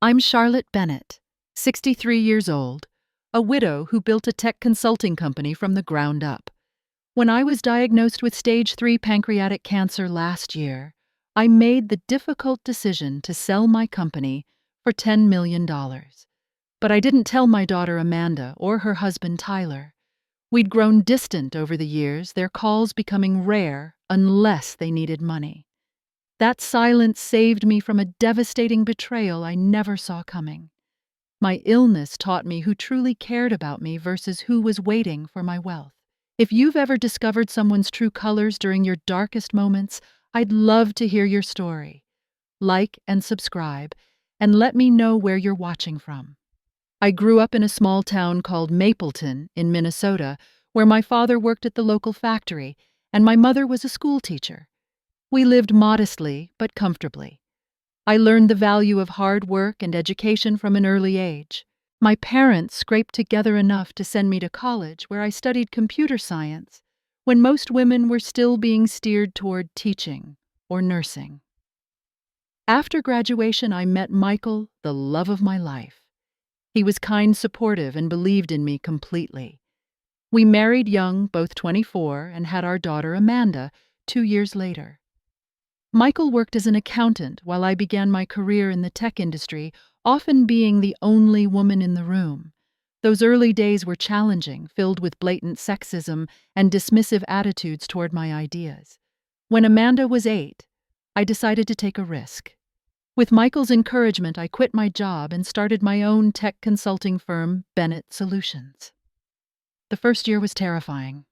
I'm Charlotte Bennett, 63 years old, a widow who built a tech consulting company from the ground up. When I was diagnosed with stage 3 pancreatic cancer last year, I made the difficult decision to sell my company for $10 million. But I didn't tell my daughter Amanda or her husband Tyler. We'd grown distant over the years, their calls becoming rare unless they needed money. That silence saved me from a devastating betrayal I never saw coming. My illness taught me who truly cared about me versus who was waiting for my wealth. If you've ever discovered someone's true colors during your darkest moments, I'd love to hear your story. Like and subscribe, and let me know where you're watching from. I grew up in a small town called Mapleton in Minnesota, where my father worked at the local factory and my mother was a school teacher. We lived modestly but comfortably. I learned the value of hard work and education from an early age. My parents scraped together enough to send me to college, where I studied computer science, when most women were still being steered toward teaching or nursing. After graduation, I met Michael, the love of my life. He was kind, supportive, and believed in me completely. We married young, both 24, and had our daughter Amanda 2 years later. Michael worked as an accountant while I began my career in the tech industry, often being the only woman in the room. Those early days were challenging, filled with blatant sexism and dismissive attitudes toward my ideas. When Amanda was 8, I decided to take a risk. With Michael's encouragement, I quit my job and started my own tech consulting firm, Bennett Solutions. The first year was terrifying.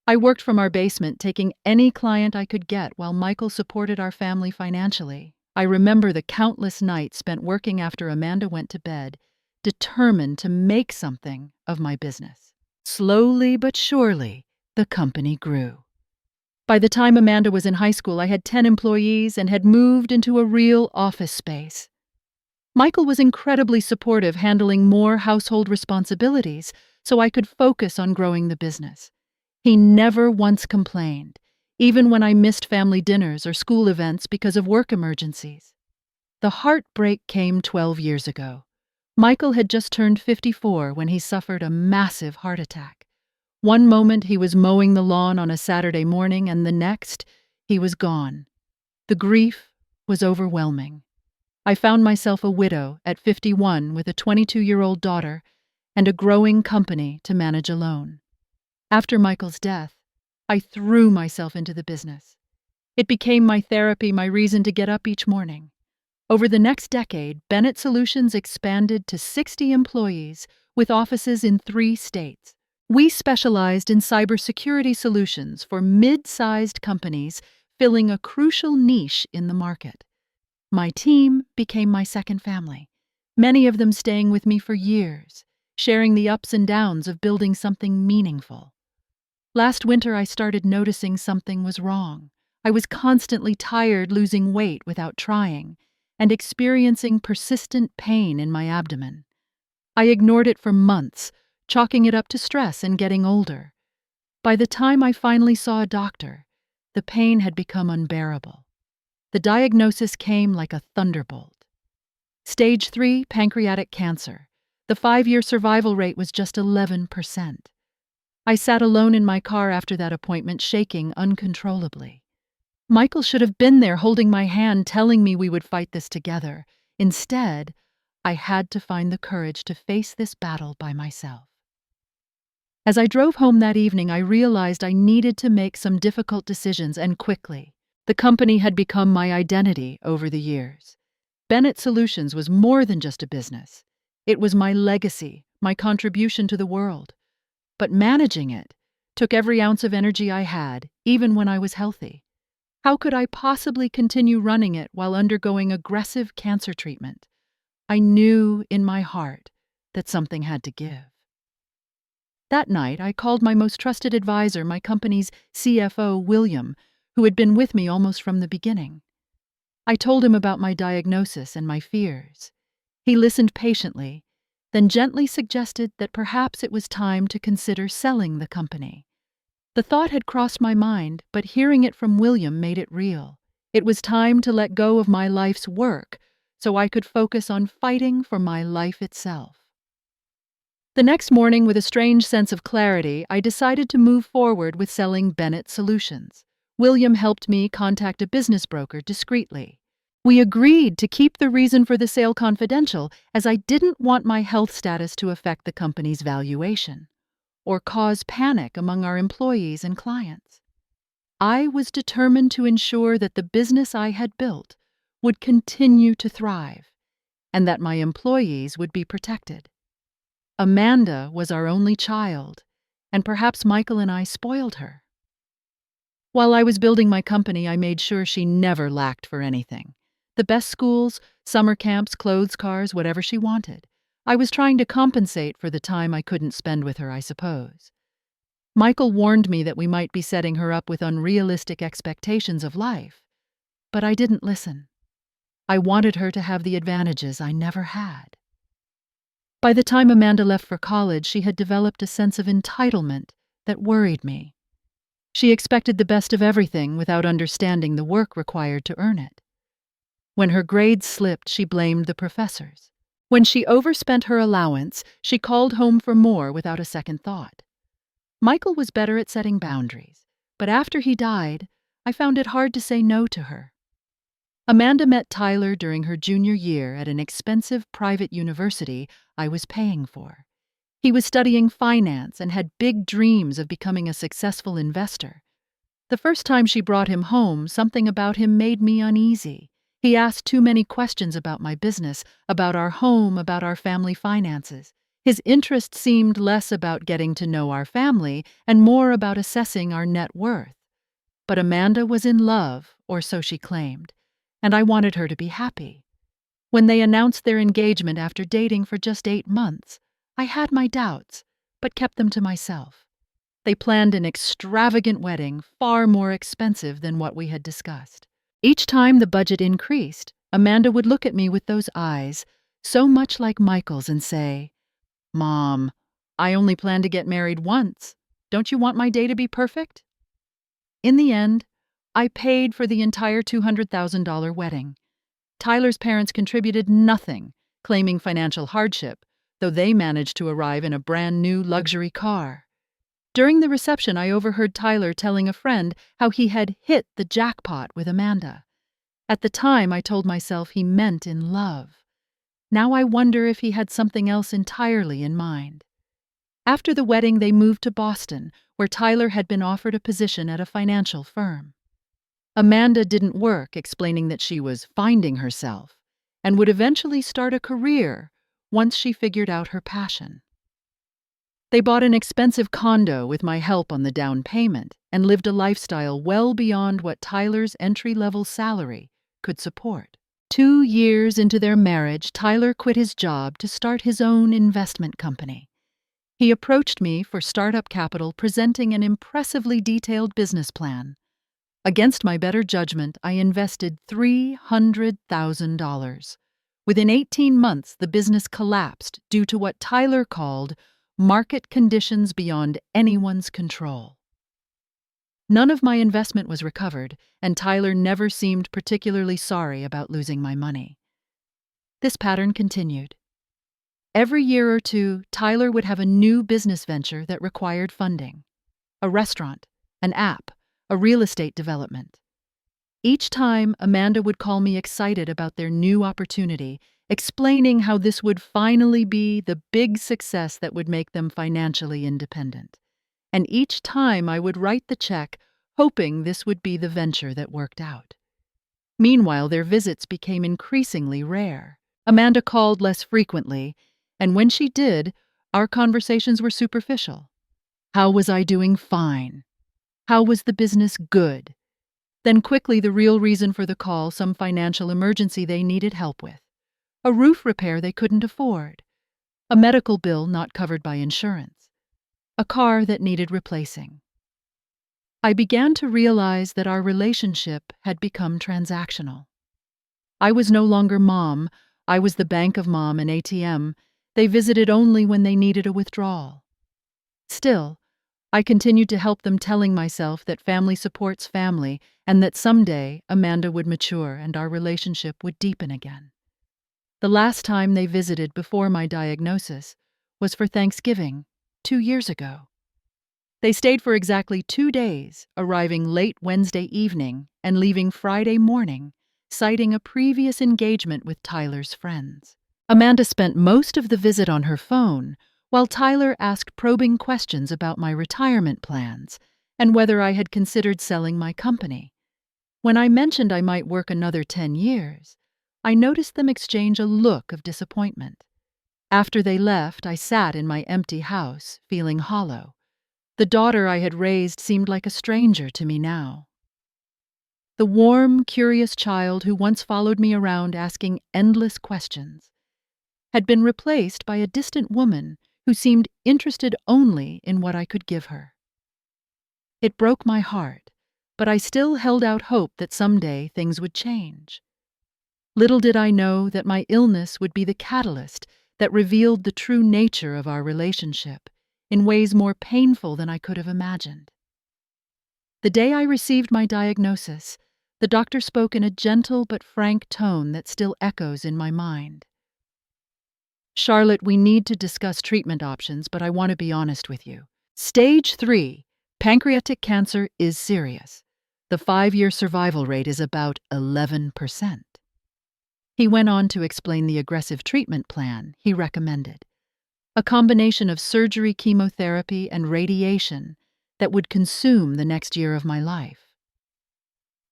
I worked from our basement, taking any client I could get while Michael supported our family financially. I remember the countless nights spent working after Amanda went to bed, determined to make something of my business. Slowly but surely, the company grew. By the time Amanda was in high school, I had 10 employees and had moved into a real office space. Michael was incredibly supportive, handling more household responsibilities so I could focus on growing the business. He never once complained, even when I missed family dinners or school events because of work emergencies. The heartbreak came 12 years ago. Michael had just turned 54 when he suffered a massive heart attack. One moment he was mowing the lawn on a Saturday morning, and the next, he was gone. The grief was overwhelming. I found myself a widow at 51 with a 22-year-old daughter and a growing company to manage alone. After Michael's death, I threw myself into the business. It became my therapy, my reason to get up each morning. Over the next decade, Bennett Solutions expanded to 60 employees with offices in 3 states. We specialized in cybersecurity solutions for mid-sized companies, filling a crucial niche in the market. My team became my second family, many of them staying with me for years, sharing the ups and downs of building something meaningful. Last winter, I started noticing something was wrong. I was constantly tired, losing weight without trying, and experiencing persistent pain in my abdomen. I ignored it for months, chalking it up to stress and getting older. By the time I finally saw a doctor, the pain had become unbearable. The diagnosis came like a thunderbolt. Stage 3 pancreatic cancer. The 5-year survival rate was just 11%. I sat alone in my car after that appointment, shaking uncontrollably. Michael should have been there holding my hand, telling me we would fight this together. Instead, I had to find the courage to face this battle by myself. As I drove home that evening, I realized I needed to make some difficult decisions, and quickly. The company had become my identity over the years. Bennett Solutions was more than just a business. It was my legacy, my contribution to the world. But managing it took every ounce of energy I had, even when I was healthy. How could I possibly continue running it while undergoing aggressive cancer treatment? I knew in my heart that something had to give. That night, I called my most trusted advisor, my company's CFO, William, who had been with me almost from the beginning. I told him about my diagnosis and my fears. He listened patiently, then gently suggested that perhaps it was time to consider selling the company. The thought had crossed my mind, but hearing it from William made it real. It was time to let go of my life's work so I could focus on fighting for my life itself. The next morning, with a strange sense of clarity, I decided to move forward with selling Bennett Solutions. William helped me contact a business broker discreetly. We agreed to keep the reason for the sale confidential, as I didn't want my health status to affect the company's valuation or cause panic among our employees and clients. I was determined to ensure that the business I had built would continue to thrive and that my employees would be protected. Amanda was our only child, and perhaps Michael and I spoiled her. While I was building my company, I made sure she never lacked for anything. The best schools, summer camps, clothes, cars, whatever she wanted. I was trying to compensate for the time I couldn't spend with her, I suppose. Michael warned me that we might be setting her up with unrealistic expectations of life, but I didn't listen. I wanted her to have the advantages I never had. By the time Amanda left for college, she had developed a sense of entitlement that worried me. She expected the best of everything without understanding the work required to earn it. When her grades slipped, she blamed the professors. When she overspent her allowance, she called home for more without a second thought. Michael was better at setting boundaries, but after he died, I found it hard to say no to her. Amanda met Tyler during her junior year at an expensive private university I was paying for. He was studying finance and had big dreams of becoming a successful investor. The first time she brought him home, something about him made me uneasy. He asked too many questions about my business, about our home, about our family finances. His interest seemed less about getting to know our family and more about assessing our net worth. But Amanda was in love, or so she claimed, and I wanted her to be happy. When they announced their engagement after dating for just 8 months, I had my doubts, but kept them to myself. They planned an extravagant wedding, far more expensive than what we had discussed. Each time the budget increased, Amanda would look at me with those eyes, so much like Michael's, and say, "Mom, I only plan to get married once. Don't you want my day to be perfect?" In the end, I paid for the entire $200,000 wedding. Tyler's parents contributed nothing, claiming financial hardship, though they managed to arrive in a brand new luxury car. During the reception, I overheard Tyler telling a friend how he had hit the jackpot with Amanda. At the time, I told myself he meant in love. Now I wonder if he had something else entirely in mind. After the wedding, they moved to Boston, where Tyler had been offered a position at a financial firm. Amanda didn't work, explaining that she was finding herself and would eventually start a career once she figured out her passion. They bought an expensive condo with my help on the down payment and lived a lifestyle well beyond what Tyler's entry-level salary could support. 2 years into their marriage, Tyler quit his job to start his own investment company. He approached me for startup capital, presenting an impressively detailed business plan. Against my better judgment, I invested $300,000. Within 18 months, the business collapsed due to what Tyler called market conditions beyond anyone's control. None of my investment was recovered, and Tyler never seemed particularly sorry about losing my money. This pattern continued. Every year or two, Tyler would have a new business venture that required funding: a restaurant, an app, a real estate development. Each time, Amanda would call me excited about their new opportunity, explaining how this would finally be the big success that would make them financially independent. And each time I would write the check, hoping this would be the venture that worked out. Meanwhile, their visits became increasingly rare. Amanda called less frequently, and when she did, our conversations were superficial. How was I doing? Fine. How was the business? Good. Then quickly the real reason for the call: some financial emergency they needed help with. A roof repair they couldn't afford. A medical bill not covered by insurance. A car that needed replacing. I began to realize that our relationship had become transactional. I was no longer mom. I was the bank of mom and ATM. They visited only when they needed a withdrawal. Still, I continued to help them, telling myself that family supports family and that someday Amanda would mature and our relationship would deepen again. The last time they visited before my diagnosis was for Thanksgiving, 2 years ago. They stayed for exactly 2 days, arriving late Wednesday evening and leaving Friday morning, citing a previous engagement with Tyler's friends. Amanda spent most of the visit on her phone, while Tyler asked probing questions about my retirement plans and whether I had considered selling my company. When I mentioned I might work another 10 years, I noticed them exchange a look of disappointment. After they left, I sat in my empty house, feeling hollow. The daughter I had raised seemed like a stranger to me now. The warm, curious child who once followed me around asking endless questions had been replaced by a distant woman who seemed interested only in what I could give her. It broke my heart, but I still held out hope that someday things would change. Little did I know that my illness would be the catalyst that revealed the true nature of our relationship in ways more painful than I could have imagined. The day I received my diagnosis, the doctor spoke in a gentle but frank tone that still echoes in my mind. "Charlotte, we need to discuss treatment options, but I want to be honest with you. Stage 3, pancreatic cancer, is serious. The 5-year survival rate is about 11%. He went on to explain the aggressive treatment plan he recommended, a combination of surgery, chemotherapy, and radiation that would consume the next year of my life.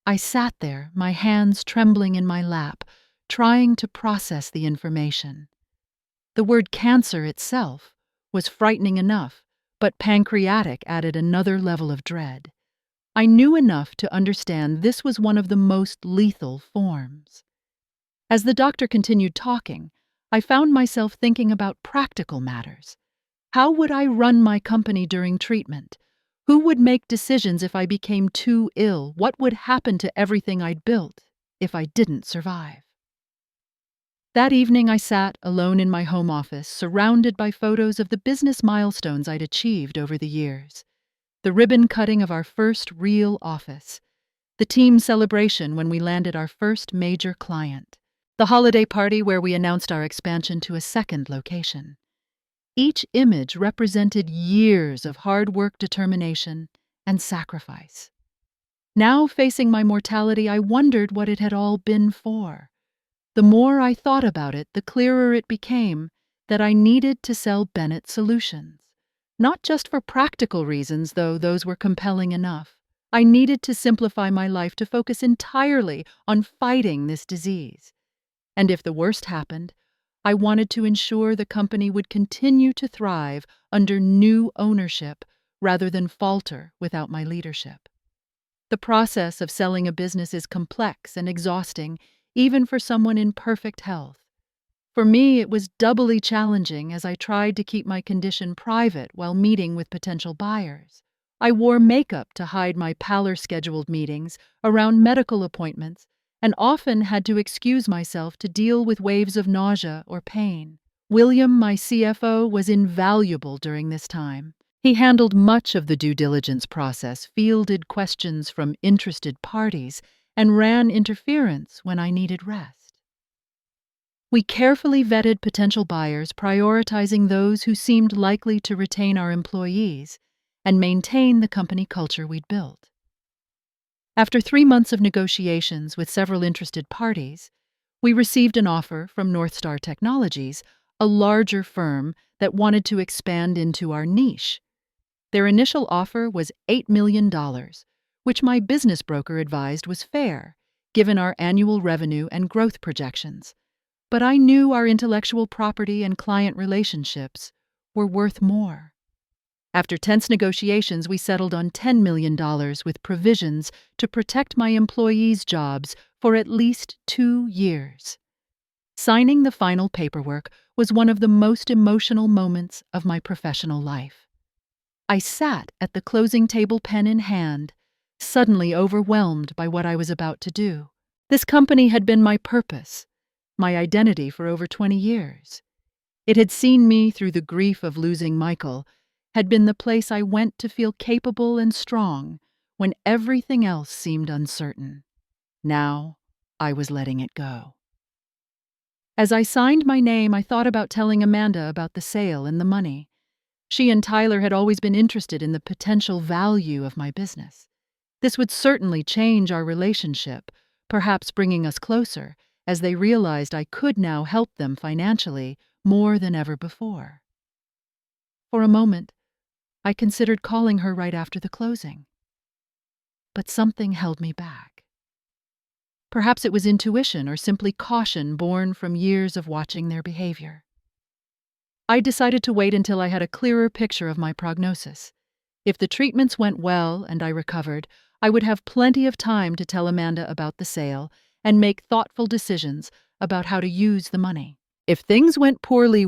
I sat there, my hands trembling in my lap, trying to process the information. The word cancer itself was frightening enough, but pancreatic added another level of dread. I knew enough to understand this was one of the most lethal forms. As the doctor continued talking, I found myself thinking about practical matters. How would I run my company during treatment? Who would make decisions if I became too ill? What would happen to everything I'd built if I didn't survive? That evening I sat alone in my home office, surrounded by photos of the business milestones I'd achieved over the years. The ribbon cutting of our first real office, the team celebration when we landed our first major client, the holiday party where we announced our expansion to a second location. Each image represented years of hard work, determination, and sacrifice. Now, facing my mortality, I wondered what it had all been for. The more I thought about it, the clearer it became that I needed to sell Bennett Solutions. Not just for practical reasons, though those were compelling enough. I needed to simplify my life to focus entirely on fighting this disease. And if the worst happened, I wanted to ensure the company would continue to thrive under new ownership rather than falter without my leadership. The process of selling a business is complex and exhausting, even for someone in perfect health. For me, it was doubly challenging as I tried to keep my condition private while meeting with potential buyers. I wore makeup to hide my pallor-scheduled meetings around medical appointments and often had to excuse myself to deal with waves of nausea or pain. William, my CFO, was invaluable during this time. He handled much of the due diligence process, fielded questions from interested parties, and ran interference when I needed rest. We carefully vetted potential buyers, prioritizing those who seemed likely to retain our employees and maintain the company culture we'd built. After 3 months of negotiations with several interested parties, we received an offer from North Star Technologies, a larger firm that wanted to expand into our niche. Their initial offer was $8 million, which my business broker advised was fair, given our annual revenue and growth projections. But I knew our intellectual property and client relationships were worth more. After tense negotiations, we settled on $10 million with provisions to protect my employees' jobs for at least 2 years. Signing the final paperwork was one of the most emotional moments of my professional life. I sat at the closing table, pen in hand, suddenly overwhelmed by what I was about to do. This company had been my purpose, my identity for over 20 years. It had seen me through the grief of losing Michael, had been the place I went to feel capable and strong when everything else seemed uncertain. Now, I was letting it go. As I signed my name, I thought about telling Amanda about the sale and the money. She and Tyler had always been interested in the potential value of my business. This would certainly change our relationship, perhaps bringing us closer, as they realized I could now help them financially more than ever before. For a moment, I considered calling her right after the closing. But something held me back. Perhaps it was intuition or simply caution born from years of watching their behavior. I decided to wait until I had a clearer picture of my prognosis. If the treatments went well and I recovered, I would have plenty of time to tell Amanda about the sale and make thoughtful decisions about how to use the money. If things went poorly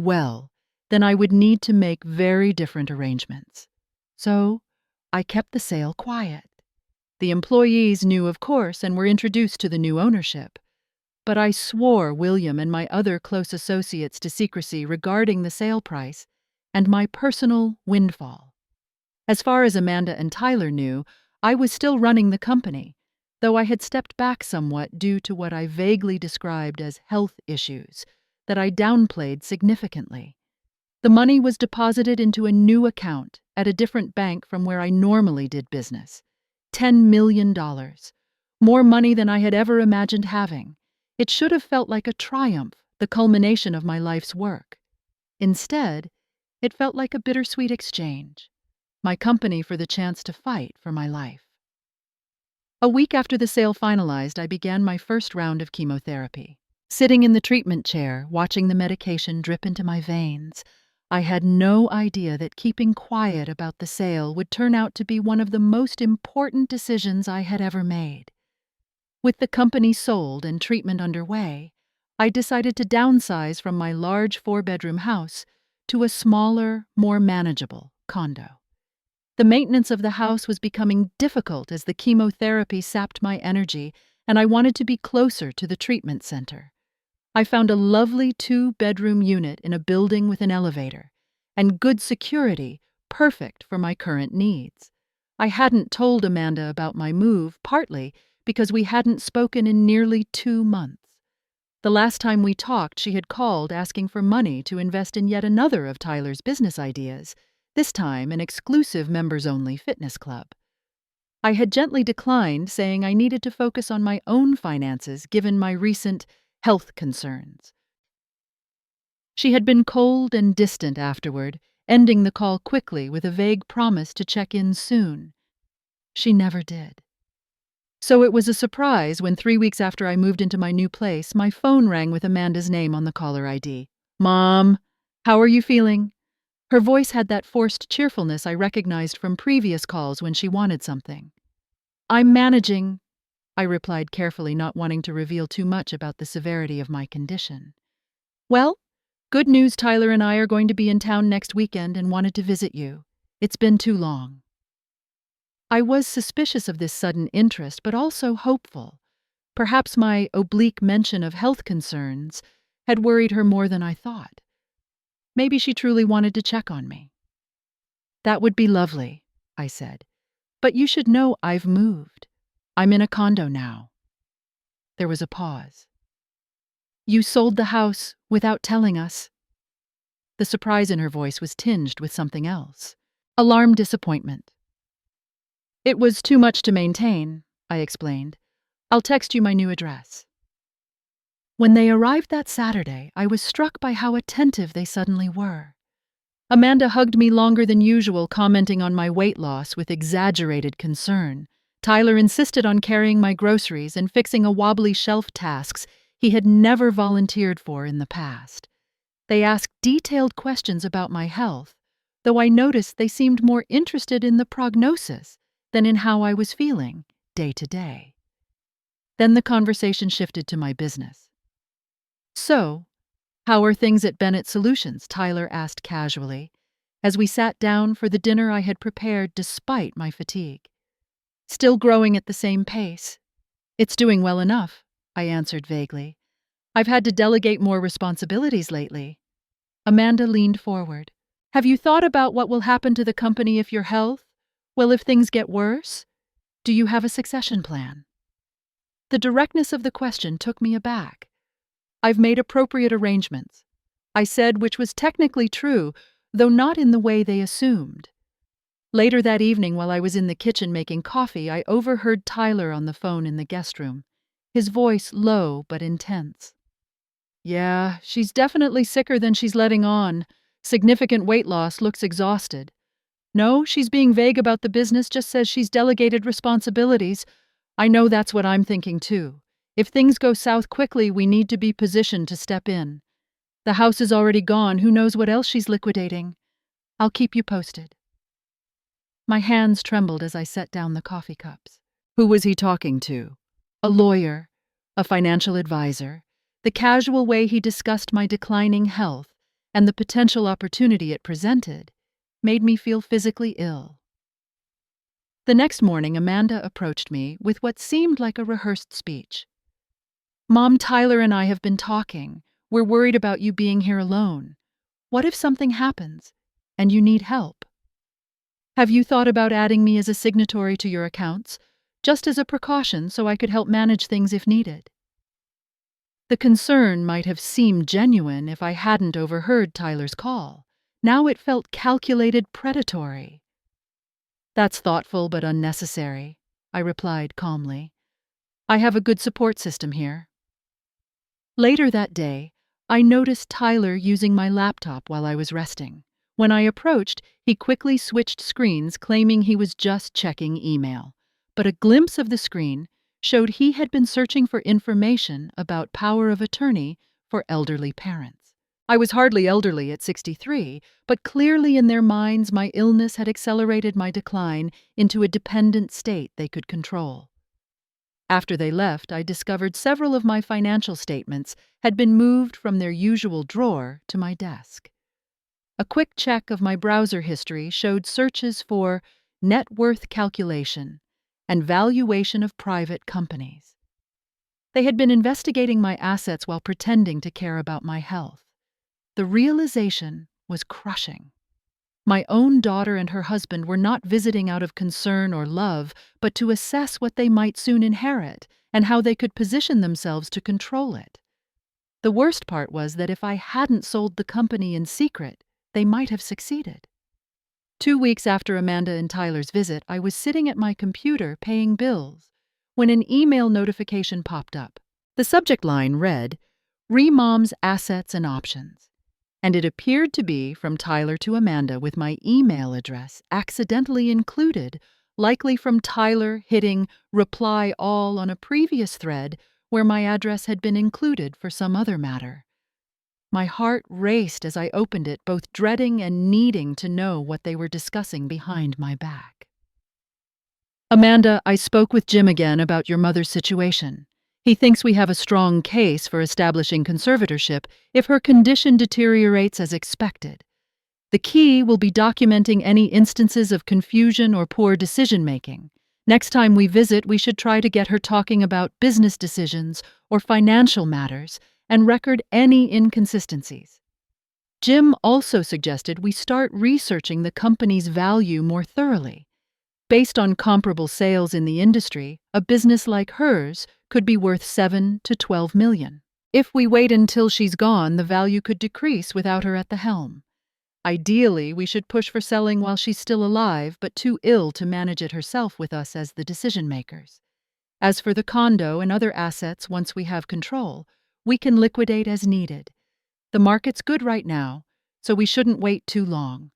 then I would need to make very different arrangements. So, I kept the sale quiet. The employees knew, of course, and were introduced to the new ownership. But I swore William and my other close associates to secrecy regarding the sale price and my personal windfall. As far as Amanda and Tyler knew, I was still running the company, though I had stepped back somewhat due to what I vaguely described as health issues that I downplayed significantly. The money was deposited into a new account at a different bank from where I normally did business. $10 million. More money than I had ever imagined having. It should have felt like a triumph, the culmination of my life's work. Instead, it felt like a bittersweet exchange. My company for the chance to fight for my life. A week after the sale finalized, I began my first round of chemotherapy. Sitting in the treatment chair, watching the medication drip into my veins, I had no idea that keeping quiet about the sale would turn out to be one of the most important decisions I had ever made. With the company sold and treatment underway, I decided to downsize from my large 4-bedroom house to a smaller, more manageable condo. The maintenance of the house was becoming difficult as the chemotherapy sapped my energy, and I wanted to be closer to the treatment center. I found a lovely 2-bedroom unit in a building with an elevator, and good security, perfect for my current needs. I hadn't told Amanda about my move, partly because we hadn't spoken in nearly 2 months. The last time we talked, she had called asking for money to invest in yet another of Tyler's business ideas, this time an exclusive members-only fitness club. I had gently declined, saying I needed to focus on my own finances given my recent health concerns. She had been cold and distant afterward, ending the call quickly with a vague promise to check in soon. She never did. So it was a surprise when 3 weeks after I moved into my new place, my phone rang with Amanda's name on the caller ID. "Mom, how are you feeling?" Her voice had that forced cheerfulness I recognized from previous calls when she wanted something. "I'm managing," I replied carefully, not wanting to reveal too much about the severity of my condition. "Well, good news, Tyler and I are going to be in town next weekend and wanted to visit you. It's been too long." I was suspicious of this sudden interest, but also hopeful. Perhaps my oblique mention of health concerns had worried her more than I thought. Maybe she truly wanted to check on me. "That would be lovely," I said. "But you should know I've moved. I'm in a condo now." There was a pause. "You sold the house without telling us." The surprise in her voice was tinged with something else. Alarmed disappointment. "It was too much to maintain," I explained. "I'll text you my new address." When they arrived that Saturday, I was struck by how attentive they suddenly were. Amanda hugged me longer than usual, commenting on my weight loss with exaggerated concern. Tyler insisted on carrying my groceries and fixing a wobbly shelf tasks he had never volunteered for in the past. They asked detailed questions about my health, though I noticed they seemed more interested in the prognosis than in how I was feeling day to day. Then the conversation shifted to my business. "So, how are things at Bennett Solutions?" Tyler asked casually, as we sat down for the dinner I had prepared despite my fatigue. "Still growing at the same pace." "It's doing well enough," I answered vaguely. "I've had to delegate more responsibilities lately." Amanda leaned forward. "Have you thought about what will happen to the company if your health, well, if things get worse? Do you have a succession plan?" The directness of the question took me aback. I've made appropriate arrangements. I said, which was technically true, though not in the way they assumed. Later that evening, while I was in the kitchen making coffee, I overheard Tyler on the phone in the guest room, his voice low but intense. Yeah, she's definitely sicker than she's letting on. Significant weight loss, looks exhausted. No, she's being vague about the business, just says she's delegated responsibilities. I know that's what I'm thinking too. If things go south quickly, we need to be positioned to step in. The house is already gone, who knows what else she's liquidating. I'll keep you posted. My hands trembled as I set down the coffee cups. Who was he talking to? A lawyer, a financial advisor. The casual way he discussed my declining health and the potential opportunity it presented made me feel physically ill. The next morning, Amanda approached me with what seemed like a rehearsed speech. Mom, Tyler and I have been talking. We're worried about you being here alone. What if something happens and you need help? Have you thought about adding me as a signatory to your accounts, just as a precaution so I could help manage things if needed? The concern might have seemed genuine if I hadn't overheard Tyler's call. Now it felt calculated, predatory. That's thoughtful but unnecessary, I replied calmly. I have a good support system here. Later that day, I noticed Tyler using my laptop while I was resting. When I approached, he quickly switched screens, claiming he was just checking email. But a glimpse of the screen showed he had been searching for information about power of attorney for elderly parents. I was hardly elderly at 63, but clearly in their minds my illness had accelerated my decline into a dependent state they could control. After they left, I discovered several of my financial statements had been moved from their usual drawer to my desk. A quick check of my browser history showed searches for net worth calculation and valuation of private companies. They had been investigating my assets while pretending to care about my health. The realization was crushing. My own daughter and her husband were not visiting out of concern or love, but to assess what they might soon inherit and how they could position themselves to control it. The worst part was that if I hadn't sold the company in secret, they might have succeeded. 2 weeks after Amanda and Tyler's visit, I was sitting at my computer paying bills when an email notification popped up. The subject line read, "Remom's Assets and Options," and it appeared to be from Tyler to Amanda with my email address accidentally included, likely from Tyler hitting reply all on a previous thread where my address had been included for some other matter. My heart raced as I opened it, both dreading and needing to know what they were discussing behind my back. "Amanda, I spoke with Jim again about your mother's situation. He thinks we have a strong case for establishing conservatorship if her condition deteriorates as expected. The key will be documenting any instances of confusion or poor decision-making. Next time we visit, we should try to get her talking about business decisions or financial matters and record any inconsistencies. Jim also suggested we start researching the company's value more thoroughly. Based on comparable sales in the industry, a business like hers could be worth $7 to $12 million. If we wait until she's gone, the value could decrease without her at the helm. Ideally, we should push for selling while she's still alive, but too ill to manage it herself with us as the decision-makers. As for the condo and other assets, once we have control, we can liquidate as needed. The market's good right now, so we shouldn't wait too long.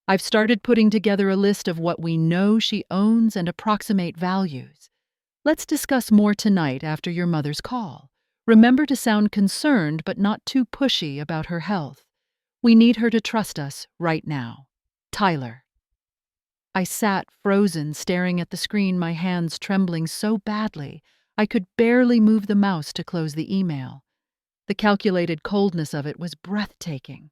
I've started putting together a list of what we know she owns and approximate values. Let's discuss more tonight after your mother's call. Remember to sound concerned but not too pushy about her health. We need her to trust us right now. Tyler." I sat frozen, staring at the screen, my hands trembling so badly I could barely move the mouse to close the email. The calculated coldness of it was breathtaking.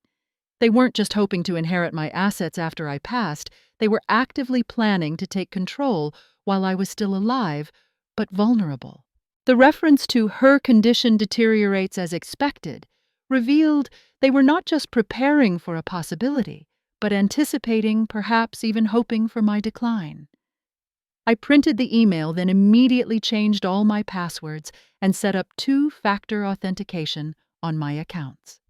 They weren't just hoping to inherit my assets after I passed, they were actively planning to take control while I was still alive, but vulnerable. The reference to "her condition deteriorates as expected" revealed they were not just preparing for a possibility, but anticipating, perhaps even hoping for my decline. I printed the email, then immediately changed all my passwords and set up 2-factor authentication on my accounts.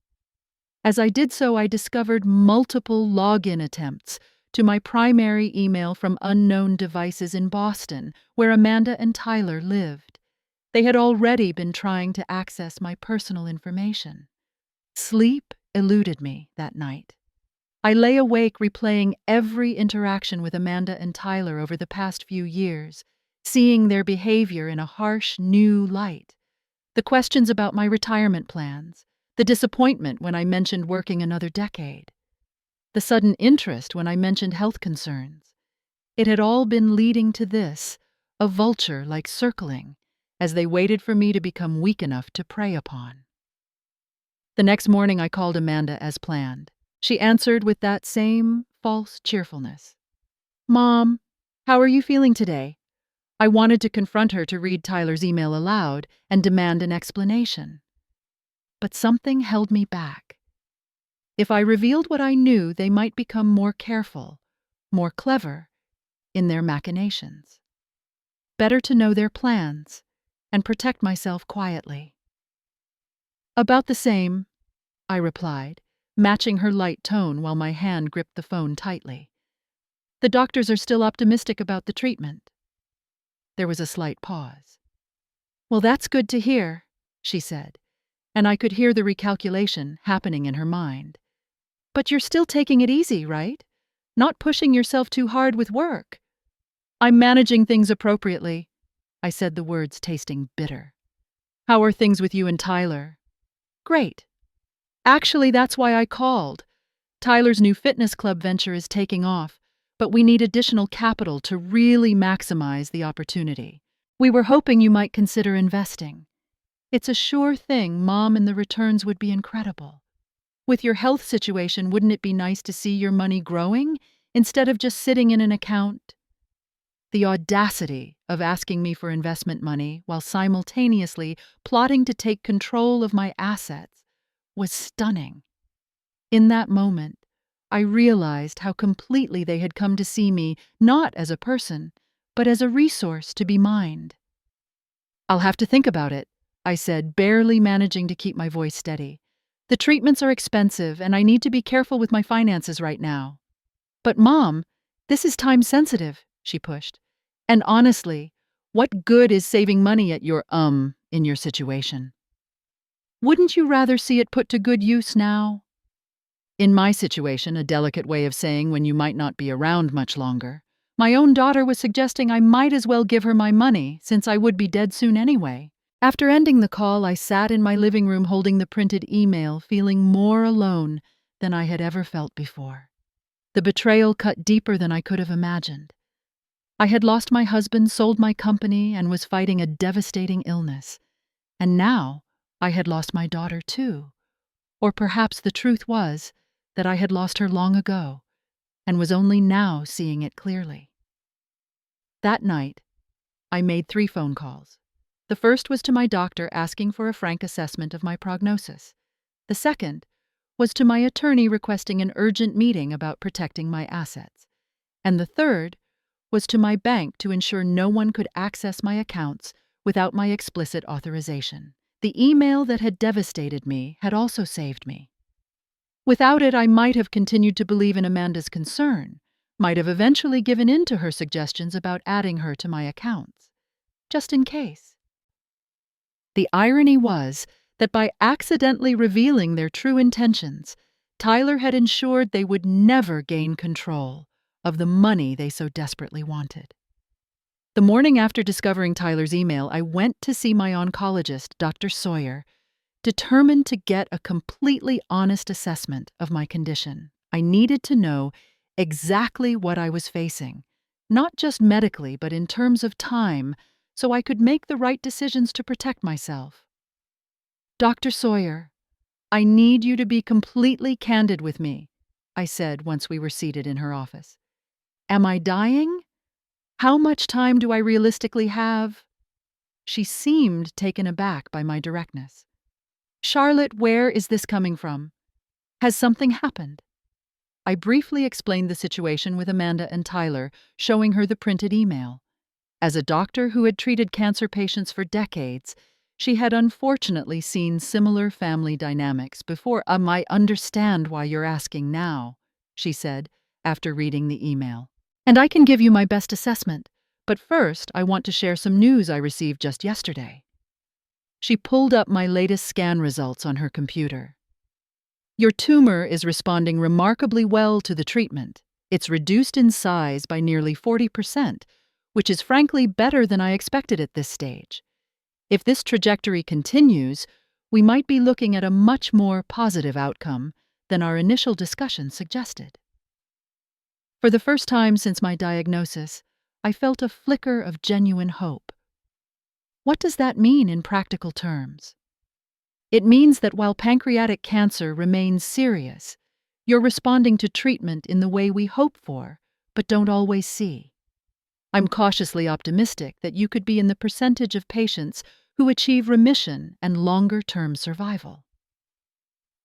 As I did so, I discovered multiple login attempts to my primary email from unknown devices in Boston, where Amanda and Tyler lived. They had already been trying to access my personal information. Sleep eluded me that night. I lay awake replaying every interaction with Amanda and Tyler over the past few years, seeing their behavior in a harsh, new light. The questions about my retirement plans, the disappointment when I mentioned working another decade, the sudden interest when I mentioned health concerns. It had all been leading to this, a vulture like circling, as they waited for me to become weak enough to prey upon. The next morning I called Amanda as planned. She answered with that same false cheerfulness. "Mom, how are you feeling today?" I wanted to confront her to read Tyler's email aloud and demand an explanation. But something held me back. If I revealed what I knew, they might become more careful, more clever in their machinations. Better to know their plans and protect myself quietly. "About the same," I replied, matching her light tone while my hand gripped the phone tightly. "The doctors are still optimistic about the treatment." There was a slight pause. "Well, that's good to hear," she said, and I could hear the recalculation happening in her mind. "But you're still taking it easy, right? Not pushing yourself too hard with work." "I'm managing things appropriately," I said, the words tasting bitter. "How are things with you and Tyler?" "Great. Actually, that's why I called. Tyler's new fitness club venture is taking off, but we need additional capital to really maximize the opportunity. We were hoping you might consider investing. It's a sure thing, Mom, and the returns would be incredible. With your health situation, wouldn't it be nice to see your money growing instead of just sitting in an account?" The audacity of asking me for investment money while simultaneously plotting to take control of my assets was stunning. In that moment, I realized how completely they had come to see me not as a person, but as a resource to be mined. "I'll have to think about it," I said, barely managing to keep my voice steady. "The treatments are expensive, and I need to be careful with my finances right now." "But Mom, this is time sensitive," she pushed. "And honestly, what good is saving money at your, in your situation? Wouldn't you rather see it put to good use now?" In my situation, a delicate way of saying when you might not be around much longer. My own daughter was suggesting I might as well give her my money, since I would be dead soon anyway. After ending the call, I sat in my living room holding the printed email, feeling more alone than I had ever felt before. The betrayal cut deeper than I could have imagined. I had lost my husband, sold my company, and was fighting a devastating illness. And now I had lost my daughter too. Or perhaps the truth was that I had lost her long ago and was only now seeing it clearly. That night, I made 3 phone calls. The first was to my doctor asking for a frank assessment of my prognosis. The second was to my attorney requesting an urgent meeting about protecting my assets. And the third was to my bank to ensure no one could access my accounts without my explicit authorization. The email that had devastated me had also saved me. Without it, I might have continued to believe in Amanda's concern, might have eventually given in to her suggestions about adding her to my accounts, just in case. The irony was that by accidentally revealing their true intentions, Tyler had ensured they would never gain control of the money they so desperately wanted. The morning after discovering Tyler's email, I went to see my oncologist, Dr. Sawyer, determined to get a completely honest assessment of my condition. I needed to know exactly what I was facing, not just medically, but in terms of time, so I could make the right decisions to protect myself. "Dr. Sawyer, I need you to be completely candid with me," I said once we were seated in her office. "Am I dying? How much time do I realistically have?" She seemed taken aback by my directness. "Charlotte, where is this coming from? Has something happened?" I briefly explained the situation with Amanda and Tyler, showing her the printed email. As a doctor who had treated cancer patients for decades, She had unfortunately seen similar family dynamics before. I understand why you're asking now, she said after reading the email. And I can give you my best assessment. But first, I want to share some news I received just yesterday. She pulled up my latest scan results on her computer. Your tumor is responding remarkably well to the treatment. It's reduced in size by nearly 40%, which is frankly better than I expected at this stage. If this trajectory continues, we might be looking at a much more positive outcome than our initial discussion suggested. For the first time since my diagnosis, I felt a flicker of genuine hope. What does that mean in practical terms? It means that while pancreatic cancer remains serious, you're responding to treatment in the way we hope for, but don't always see. I'm cautiously optimistic that you could be in the percentage of patients who achieve remission and longer-term survival.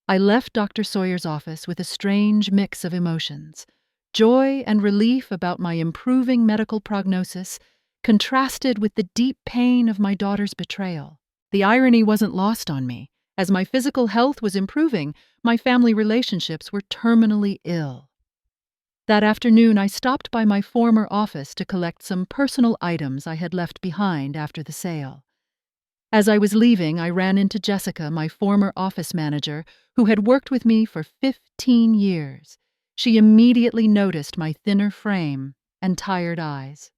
I left Dr. Sawyer's office with a strange mix of emotions. Joy and relief about my improving medical prognosis contrasted with the deep pain of my daughter's betrayal. The irony wasn't lost on me. As my physical health was improving, my family relationships were terminally ill. That afternoon, I stopped by my former office to collect some personal items I had left behind after the sale. As I was leaving, I ran into Jessica, my former office manager, who had worked with me for 15 years. She immediately noticed my thinner frame and tired eyes.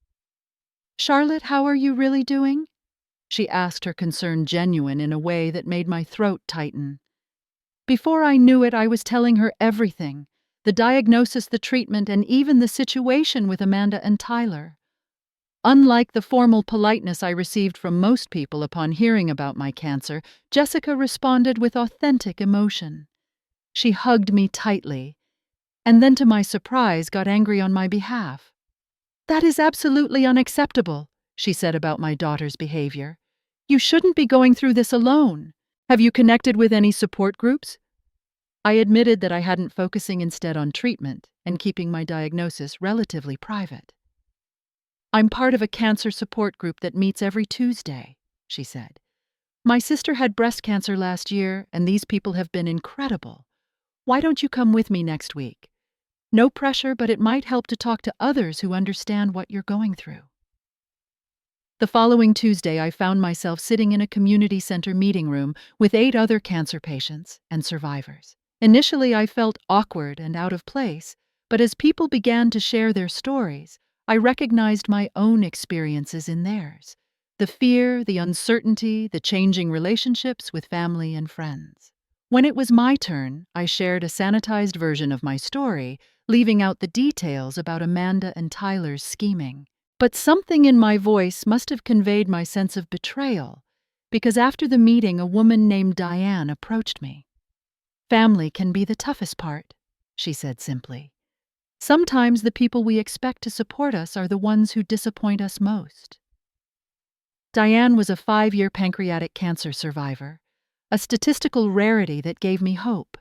"Charlotte, how are you really doing?" She asked, her concern genuine in a way that made my throat tighten. Before I knew it, I was telling her everything: the diagnosis, the treatment, and even the situation with Amanda and Tyler. Unlike the formal politeness I received from most people upon hearing about my cancer, Jessica responded with authentic emotion. She hugged me tightly, and then, to my surprise, got angry on my behalf. "That is absolutely unacceptable," she said about my daughter's behavior. "You shouldn't be going through this alone. Have you connected with any support groups?" I admitted that I hadn't, focusing instead on treatment and keeping my diagnosis relatively private. "I'm part of a cancer support group that meets every Tuesday," she said. "My sister had breast cancer last year, and these people have been incredible. Why don't you come with me next week? No pressure, but it might help to talk to others who understand what you're going through." The following Tuesday, I found myself sitting in a community center meeting room with 8 other cancer patients and survivors. Initially, I felt awkward and out of place, but as people began to share their stories, I recognized my own experiences in theirs: the fear, the uncertainty, the changing relationships with family and friends. When it was my turn, I shared a sanitized version of my story, leaving out the details about Amanda and Tyler's scheming. But something in my voice must have conveyed my sense of betrayal, because after the meeting, a woman named Diane approached me. "Family can be the toughest part," she said simply. "Sometimes the people we expect to support us are the ones who disappoint us most." Diane was a 5-year pancreatic cancer survivor, a statistical rarity that gave me hope.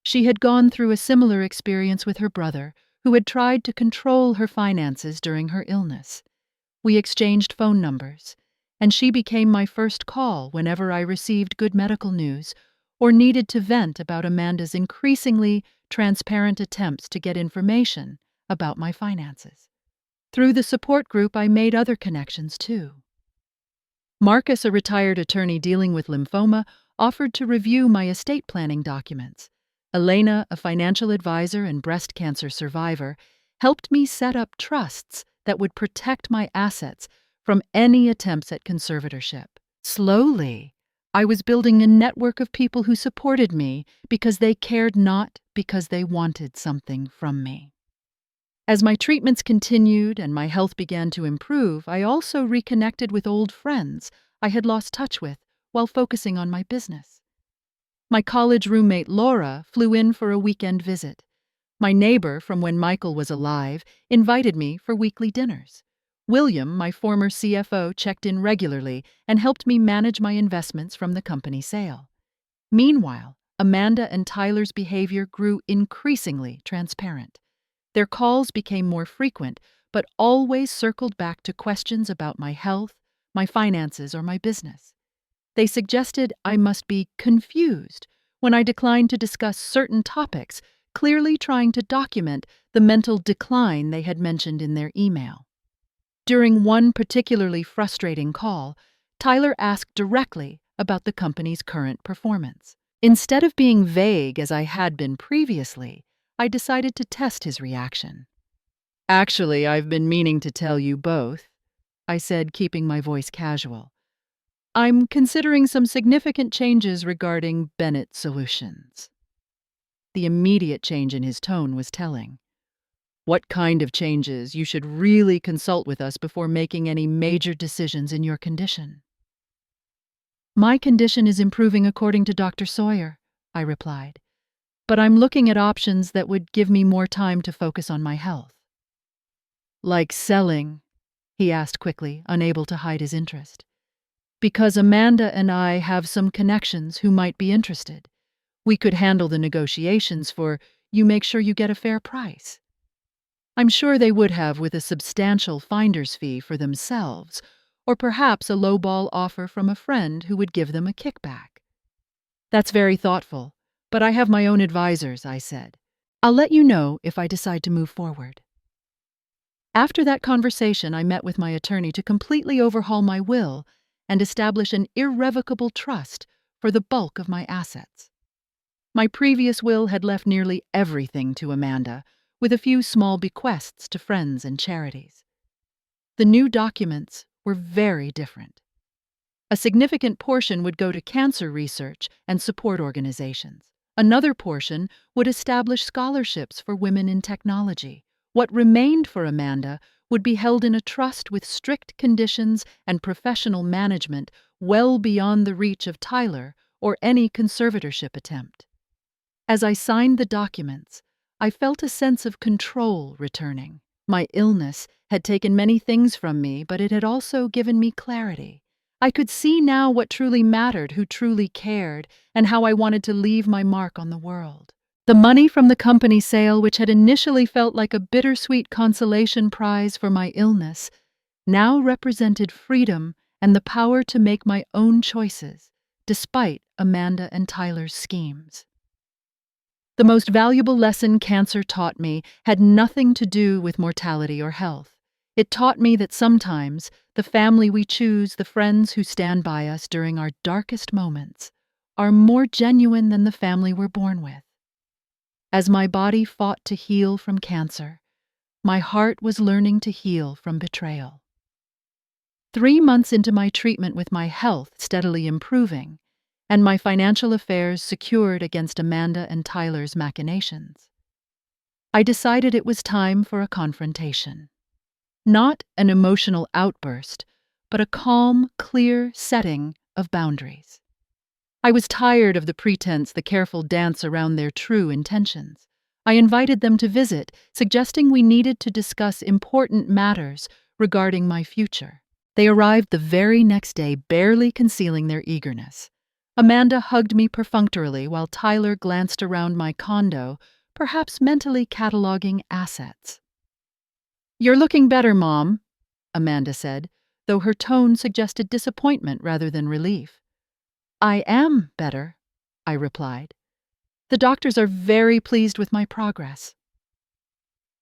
She had gone through a similar experience with her brother, who had tried to control her finances during her illness. We exchanged phone numbers, and she became my first call whenever I received good medical news or needed to vent about Amanda's increasingly transparent attempts to get information about my finances. Through the support group, I made other connections too. Marcus, a retired attorney dealing with lymphoma, offered to review my estate planning documents. Elena, a financial advisor and breast cancer survivor, helped me set up trusts that would protect my assets from any attempts at conservatorship. Slowly, I was building a network of people who supported me because they cared, not because they wanted something from me. As my treatments continued and my health began to improve, I also reconnected with old friends I had lost touch with while focusing on my business. My college roommate Laura flew in for a weekend visit. My neighbor from when Michael was alive invited me for weekly dinners. William, my former CFO, checked in regularly and helped me manage my investments from the company sale. Meanwhile, Amanda and Tyler's behavior grew increasingly transparent. Their calls became more frequent, but always circled back to questions about my health, my finances, or my business. They suggested I must be confused when I declined to discuss certain topics, clearly trying to document the mental decline they had mentioned in their email. During one particularly frustrating call, Tyler asked directly about the company's current performance. Instead of being vague as I had been previously, I decided to test his reaction. "Actually, I've been meaning to tell you both," I said, keeping my voice casual. "I'm considering some significant changes regarding Bennett Solutions." The immediate change in his tone was telling. "What kind of changes? You should really consult with us before making any major decisions in your condition." "My condition is improving according to Dr. Sawyer," I replied, "but I'm looking at options that would give me more time to focus on my health." "Like selling?" he asked quickly, unable to hide his interest. "Because Amanda and I have some connections who might be interested. We could handle the negotiations for you, make sure you get a fair price." I'm sure they would have, with a substantial finder's fee for themselves, or perhaps a lowball offer from a friend who would give them a kickback. "That's very thoughtful, but I have my own advisors," I said. "I'll let you know if I decide to move forward." After that conversation, I met with my attorney to completely overhaul my will and establish an irrevocable trust for the bulk of my assets. My previous will had left nearly everything to Amanda, with a few small bequests to friends and charities. The new documents were very different. A significant portion would go to cancer research and support organizations. Another portion would establish scholarships for women in technology. What remained for Amanda would be held in a trust with strict conditions and professional management well beyond the reach of Tyler or any conservatorship attempt. As I signed the documents, I felt a sense of control returning. My illness had taken many things from me, but it had also given me clarity. I could see now what truly mattered, who truly cared, and how I wanted to leave my mark on the world. The money from the company sale, which had initially felt like a bittersweet consolation prize for my illness, now represented freedom and the power to make my own choices, despite Amanda and Tyler's schemes. The most valuable lesson cancer taught me had nothing to do with mortality or health. It taught me that sometimes the family we choose, the friends who stand by us during our darkest moments, are more genuine than the family we're born with. As my body fought to heal from cancer, my heart was learning to heal from betrayal. 3 months into my treatment, with my health steadily improving, and my financial affairs secured against Amanda and Tyler's machinations, I decided it was time for a confrontation. Not an emotional outburst, but a calm, clear setting of boundaries. I was tired of the pretense, the careful dance around their true intentions. I invited them to visit, suggesting we needed to discuss important matters regarding my future. They arrived the very next day, barely concealing their eagerness. Amanda hugged me perfunctorily while Tyler glanced around my condo, perhaps mentally cataloging assets. "You're looking better, Mom," Amanda said, though her tone suggested disappointment rather than relief. "I am better," I replied. "The doctors are very pleased with my progress."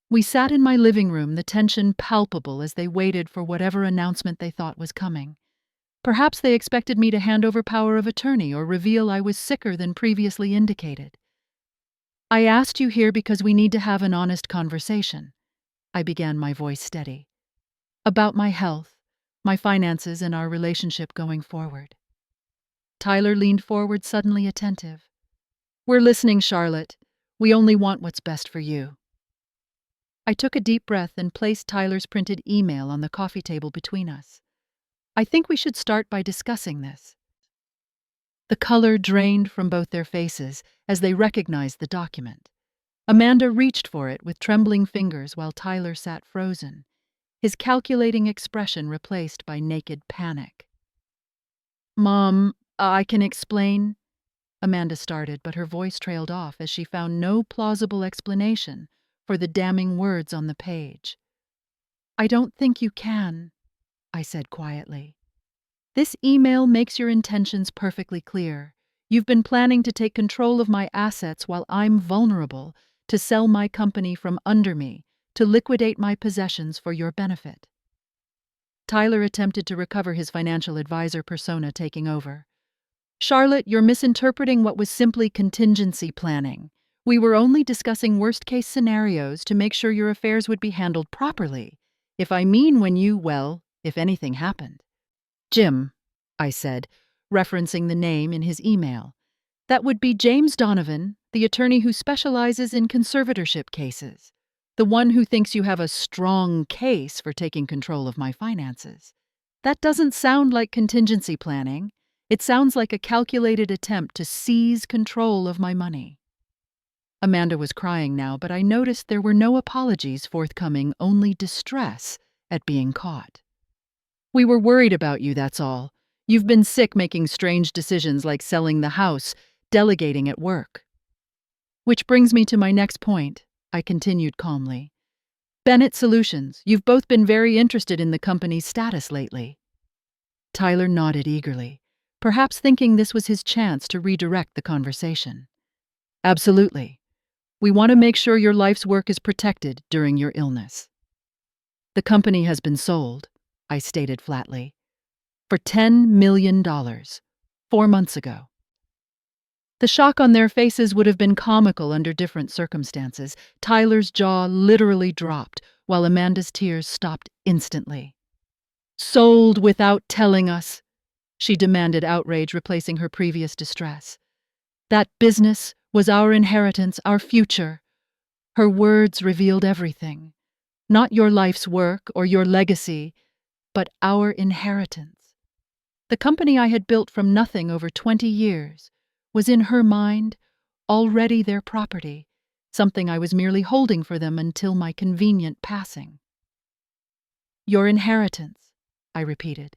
We sat in my living room, the tension palpable as they waited for whatever announcement they thought was coming. Perhaps they expected me to hand over power of attorney or reveal I was sicker than previously indicated. "I asked you here because we need to have an honest conversation," I began, my voice steady. "About my health, my finances, and our relationship going forward." Tyler leaned forward, suddenly attentive. "We're listening, Charlotte. We only want what's best for you." I took a deep breath and placed Tyler's printed email on the coffee table between us. "I think we should start by discussing this." The color drained from both their faces as they recognized the document. Amanda reached for it with trembling fingers while Tyler sat frozen, his calculating expression replaced by naked panic. "Mom, I can explain," Amanda started, but her voice trailed off as she found no plausible explanation for the damning words on the page. "I don't think you can," I said quietly. This email makes your intentions perfectly clear. You've been planning to take control of my assets while I'm vulnerable, to sell my company from under me, to liquidate my possessions for your benefit. Tyler attempted to recover his financial advisor persona taking over. Charlotte, you're misinterpreting what was simply contingency planning. We were only discussing worst-case scenarios to make sure your affairs would be handled properly. If anything happened. Jim, I said, referencing the name in his email. That would be James Donovan, the attorney who specializes in conservatorship cases. The one who thinks you have a strong case for taking control of my finances. That doesn't sound like contingency planning. It sounds like a calculated attempt to seize control of my money. Amanda was crying now, but I noticed there were no apologies forthcoming, only distress at being caught. We were worried about you, that's all. You've been sick making strange decisions like selling the house, delegating at work. Which brings me to my next point, I continued calmly. Bennett Solutions, you've both been very interested in the company's status lately. Tyler nodded eagerly, perhaps thinking this was his chance to redirect the conversation. Absolutely. We want to make sure your life's work is protected during your illness. The company has been sold, I stated flatly, for $10 million, 4 months ago. The shock on their faces would have been comical under different circumstances. Tyler's jaw literally dropped, while Amanda's tears stopped instantly. Sold without telling us, she demanded, outrage replacing her previous distress. That business was our inheritance, our future. Her words revealed everything. Not your life's work or your legacy, but our inheritance. The company I had built from nothing over 20 years was in her mind already their property, something I was merely holding for them until my convenient passing. Your inheritance, I repeated.